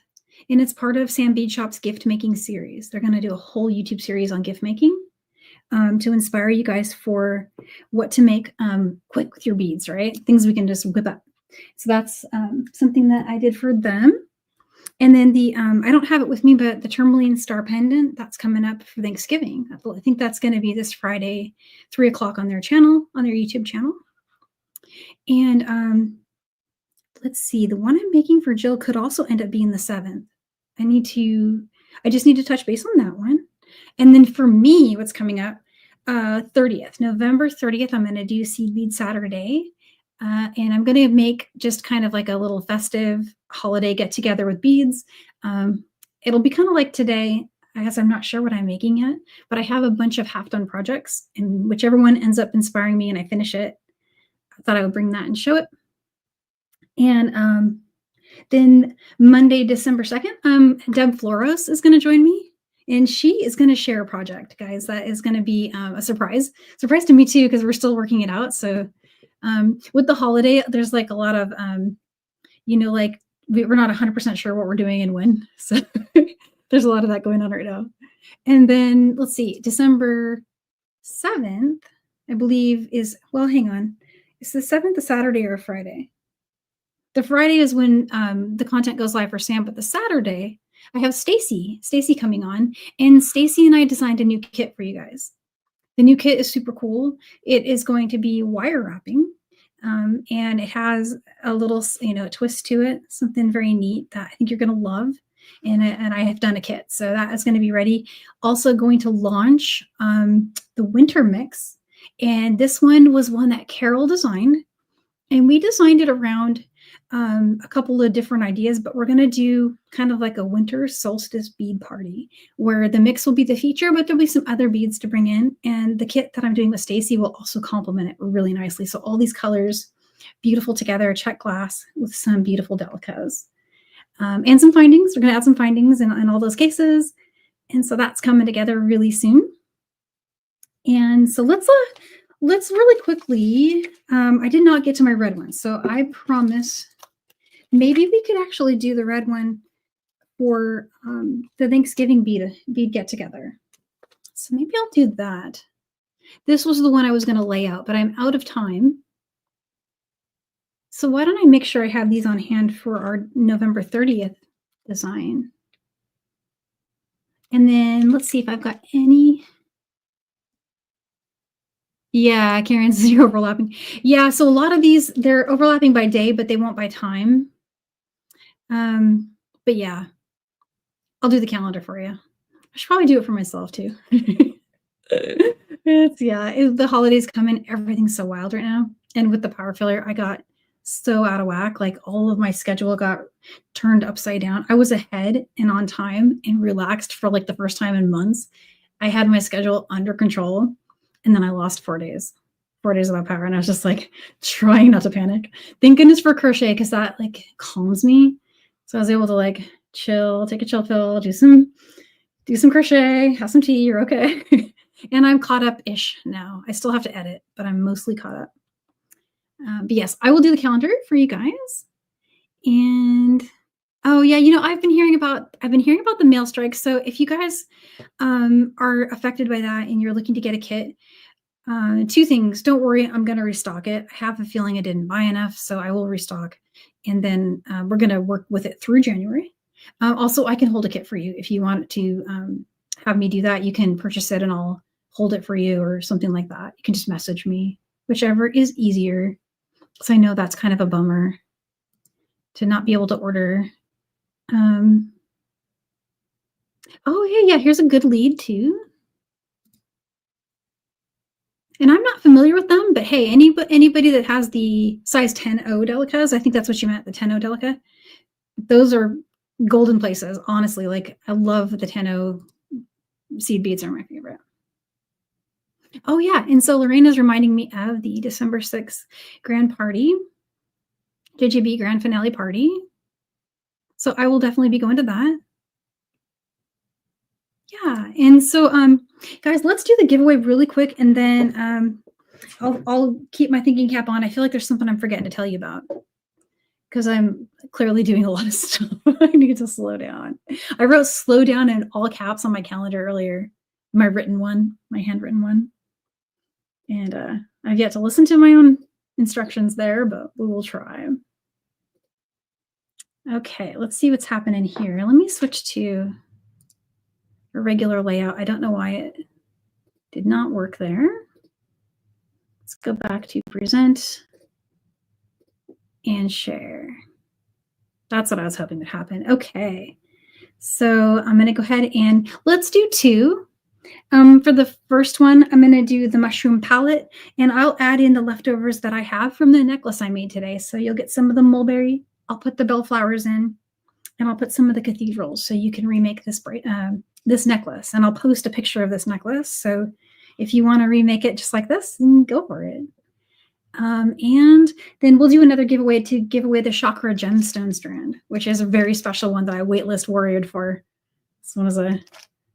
and it's part of Sam Bead Shop's gift making series. They're going to do a whole YouTube series on gift making, to inspire you guys for what to make quick with your beads, right? Things we can just whip up. So that's something that I did for them. And then the, I don't have it with me, but the tourmaline star pendant, that's coming up for Thanksgiving. I think that's going to be this Friday, 3 o'clock on their channel, on their YouTube channel. And let's see, the one I'm making for Jill could also end up being the 7th. I just need to touch base on that one. And then for me, what's coming up, 30th, November 30th, I'm going to do Seed Bead Saturday. And I'm going to make just kind of like a little festive holiday get together with beads. It'll be kind of like today. I guess I'm not sure what I'm making yet, but I have a bunch of half done projects, and whichever one ends up inspiring me and I finish it, I thought I would bring that and show it. And then Monday, December 2nd, Deb Floros is going to join me. And she is going to share a project, guys. That is going to be a surprise to me too, because we're still working it out. So with the holiday, there's like a lot of, like we're not 100% sure what we're doing and when. So there's a lot of that going on right now. And then let's see, December 7th, I believe well, hang on. Is the 7th a Saturday or a Friday? The Friday is when the content goes live for Sam, but the Saturday, I have Stacy coming on, and Stacy and I designed a new kit for you guys. The new kit is super cool. It is going to be wire wrapping, and it has a little, twist to it, something very neat that I think you're going to love. And I have done a kit, so that is going to be ready. Also going to launch the winter mix, and this one was one that Carol designed, and we designed it around a couple of different ideas, but we're going to do kind of like a winter solstice bead party where the mix will be the feature, but there'll be some other beads to bring in. And the kit that I'm doing with Stacy will also complement it really nicely. So all these colors, beautiful together, check glass with some beautiful delicas. And some findings. We're going to add some findings in all those cases. And so that's coming together really soon. And so let's really quickly, I did not get to my red one. So I promise maybe we could actually do the red one for the Thanksgiving bead get together. So maybe I'll do that. This was the one I was going to lay out, but I'm out of time. So why don't I make sure I have these on hand for our November 30th design? And then let's see if I've got any. Yeah, Karen's you're overlapping. Yeah, so a lot of these, they're overlapping by day, but they won't by time. But yeah, I'll do the calendar for you. I should probably do it for myself too. The holidays come in, everything's so wild right now. And with the power failure, I got so out of whack. Like all of my schedule got turned upside down. I was ahead and on time and relaxed for like the first time in months. I had my schedule under control, and then I lost 4 days. 4 days without power. And I was just like trying not to panic. Thank goodness for crochet, because that like calms me. So I was able to like chill, take a chill pill, do some crochet, have some tea, you're okay. And I'm caught up-ish now. I still have to edit, but I'm mostly caught up. But yes, I will do the calendar for you guys. And oh yeah, I've been hearing about the mail strike. So if you guys are affected by that and you're looking to get a kit, two things. Don't worry, I'm going to restock it. I have a feeling I didn't buy enough, so I will restock. And then we're going to work with it through January. Also, I can hold a kit for you if you want to have me do that. You can purchase it and I'll hold it for you or something like that. You can just message me, whichever is easier. So I know that's kind of a bummer to not be able to order. Oh yeah, here's a good lead too. And I'm not familiar with them, but hey, anybody that has the size 10O delicas, I think that's what you meant, the 10O delica. Those are golden places, honestly. Like I love the 10O seed beads, are my favorite. Oh yeah, and so Lorena's reminding me of the December 6th grand party, JJB grand finale party. So I will definitely be going to that. Yeah, and so guys, let's do the giveaway really quick, and then I'll keep my thinking cap on. I feel like there's something I'm forgetting to tell you about, because I'm clearly doing a lot of stuff. I need to slow down. I wrote slow down in all caps on my calendar earlier, my handwritten one. And I've yet to listen to my own instructions there, but we will try. Okay, let's see what's happening here. Let me switch to a regular layout. I don't know why it did not work there. Let's go back to present and share. That's what I was hoping would happen. Okay, so I'm going to go ahead and let's do two. For the first one, I'm going to do the mushroom palette, and I'll add in the leftovers that I have from the necklace I made today. So you'll get some of the mulberry. I'll put the bellflowers in, and I'll put some of the cathedrals so you can remake this this necklace. And I'll post a picture of this necklace. So if you want to remake it just like this, then go for it. And then we'll do another giveaway to give away the chakra gemstone strand, which is a very special one that I waitlist warriored for. This one is a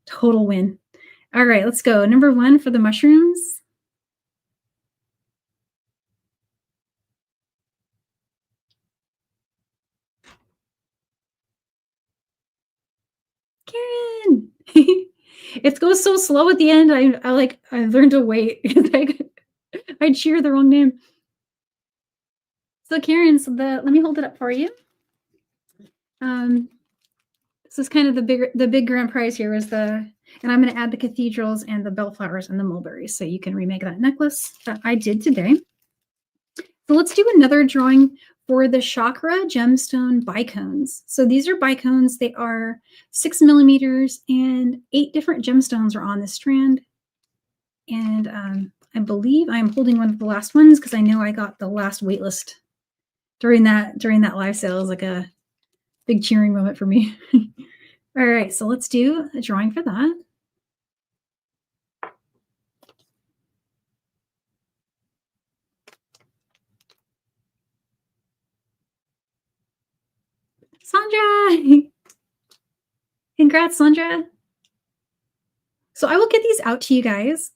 total win. All right, let's go. Number 1 for the mushrooms. Karen. It goes so slow at the end. I learned to wait. I cheer the wrong name. So Karen, let me hold it up for you. This is kind of the big grand prize here is and I'm going to add the cathedrals and the bellflowers and the mulberries so you can remake that necklace that I did today. So let's do another drawing for the chakra gemstone bicones. So these are bicones. They are 6 millimeters, and 8 different gemstones are on this strand. And I believe I'm holding one of the last ones because I know I got the last waitlist during that live sale. It was like a big cheering moment for me. All right, so let's do a drawing for that. Sandra! Congrats, Sandra. So I will get these out to you guys.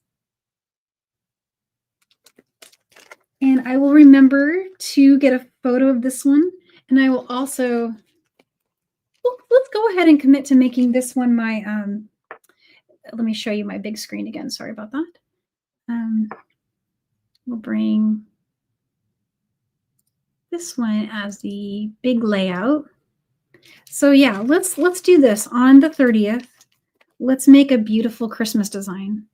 And I will remember to get a photo of this one. And I will also, well, let's go ahead and commit to making this one my let me show you my big screen again. Sorry about that. We'll bring this one as the big layout. So yeah, let's do this on the 30th. Let's make a beautiful Christmas design.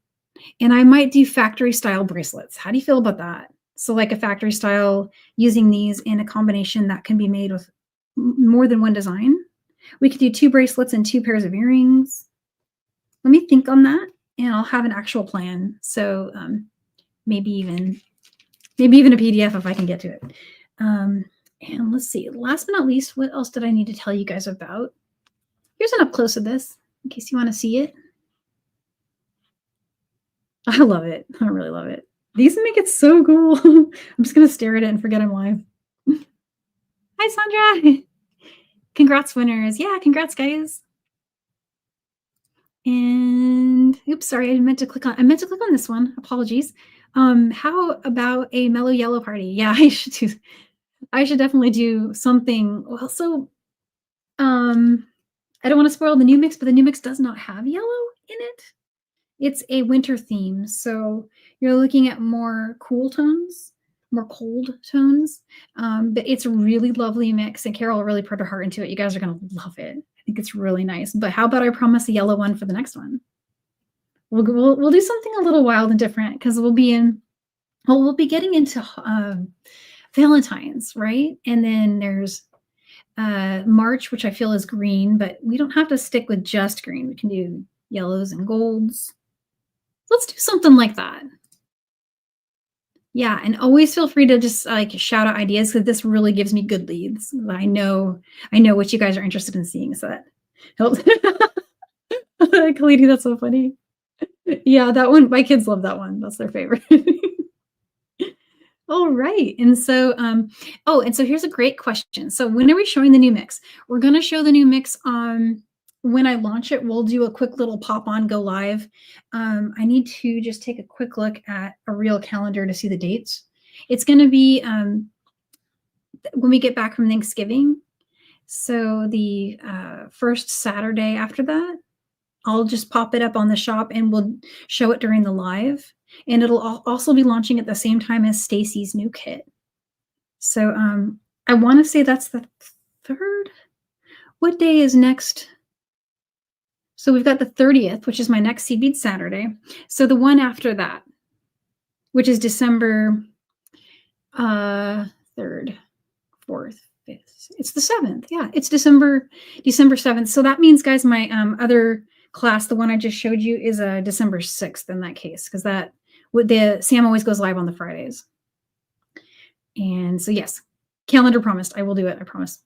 And I might do factory style bracelets. How do you feel about that? So like a factory style, using these in a combination that can be made with more than one design. We could do 2 bracelets and 2 pairs of earrings. Let me think on that, and I'll have an actual plan. So maybe even a PDF if I can get to it. And let's see, last but not least, what else did I need to tell you guys about? Here's an up close of this in case you want to see it. I love it. I really love it. These make it so cool. I'm just going to stare at it and forget I'm live. Hi, Sandra. Congrats, winners. Yeah, congrats, guys. And oops, sorry, I meant to click on this one. Apologies. How about a mellow yellow party? Yeah, I should definitely do something. Well, so I don't want to spoil the new mix, but the new mix does not have yellow in it. It's a winter theme, so you're looking at more cool tones, more cold tones. But it's a really lovely mix, and Carol really put her heart into it. You guys are going to love it. I think it's really nice. But how about I promise a yellow one for the next one? We'll do something a little wild and different because we'll be getting into Valentine's, right? And then there's March, which I feel is green, but we don't have to stick with just green. We can do yellows and golds. Let's do something like that. Yeah, and always feel free to just like shout out ideas because this really gives me good leads. I know what you guys are interested in seeing, so that helps. Khalidi, that's so funny. Yeah, that one, my kids love that one. That's their favorite. All right. And so, here's a great question. So when are we showing the new mix? We're going to show the new mix when I launch it. We'll do a quick little pop on go live. I need to just take a quick look at a real calendar to see the dates. It's going to be when we get back from Thanksgiving. So the first Saturday after that, I'll just pop it up on the shop and we'll show it during the live. And it'll also be launching at the same time as Stacy's new kit. So I want to say that's the 3rd. What day is next? So we've got the 30th, which is my next Seed Bead Saturday. So the one after that, which is December 3rd, 4th, 5th. It's the 7th. Yeah, it's December 7th. So that means, guys, my other class, the one I just showed you, is December 6th in that case, because Sam always goes live on the Fridays. And so yes, calendar promised. I will do it. I promise.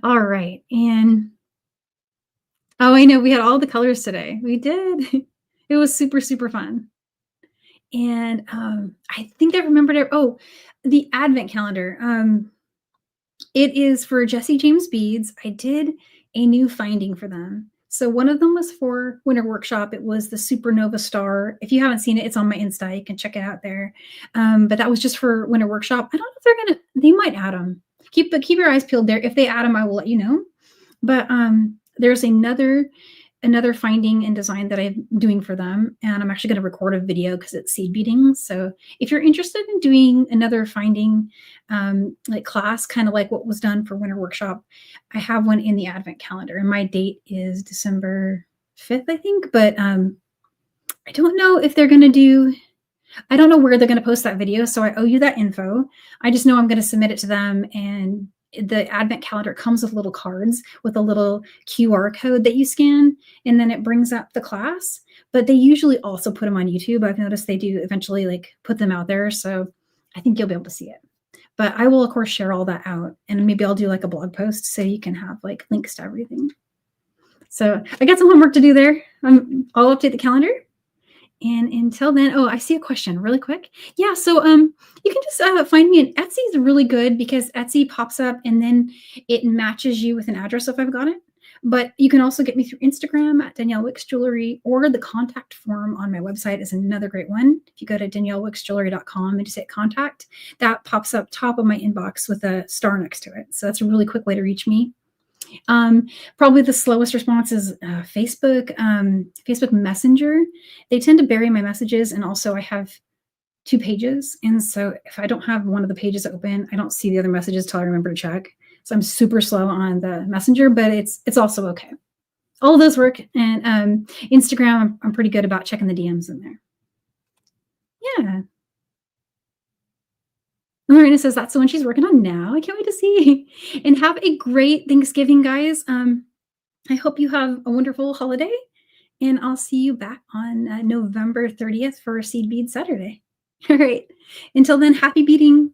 All right. And oh, I know we had all the colors today. We did. It was super, super fun. And I think I remembered it. Oh, the Advent calendar. It is for Jesse James Beads. I did a new finding for them. So one of them was for Winter Workshop. It was the Supernova Star. If you haven't seen it, it's on my Insta. You can check it out there. But that was just for Winter Workshop. I don't know if they might add them. Keep your eyes peeled there. If they add them, I will let you know. But there's another finding and design that I'm doing for them. And I'm actually going to record a video because it's seed beading. So if you're interested in doing another finding like class, kind of like what was done for Winter Workshop, I have one in the Advent calendar. And my date is December 5th, I think. But I don't know if they're going to do, I don't know where they're going to post that video. So I owe you that info. I just know I'm going to submit it to them, and the Advent calendar comes with little cards with a little QR code that you scan, and then it brings up the class. But they usually also put them on YouTube. I've noticed they do eventually like put them out there. So I think you'll be able to see it. But I will, of course, share all that out. And maybe I'll do like a blog post so you can have like links to everything. So I got some homework to do there. I'll update the calendar. And until then, oh, I see a question really quick. Yeah, so you can just find me on Etsy. Is really good because Etsy pops up and then it matches you with an address if I've got it. But you can also get me through Instagram at Danielle Wickes Jewelry, or the contact form on my website is another great one. If you go to daniellewickesjewelry.com and just hit contact, that pops up top of my inbox with a star next to it. So that's a really quick way to reach me. Probably the slowest response is Facebook, Facebook Messenger. They tend to bury my messages, and also I have 2 pages, and so if I don't have one of the pages open, I don't see the other messages till I remember to check. So I'm super slow on the Messenger, but it's also okay. All of those work, and Instagram, I'm pretty good about checking the DMs in there. Yeah. Lorena says that's the one she's working on now. I can't wait to see. And have a great Thanksgiving, guys. I hope you have a wonderful holiday, and I'll see you back on November 30th for Seed Bead Saturday. All right. Until then, happy beading.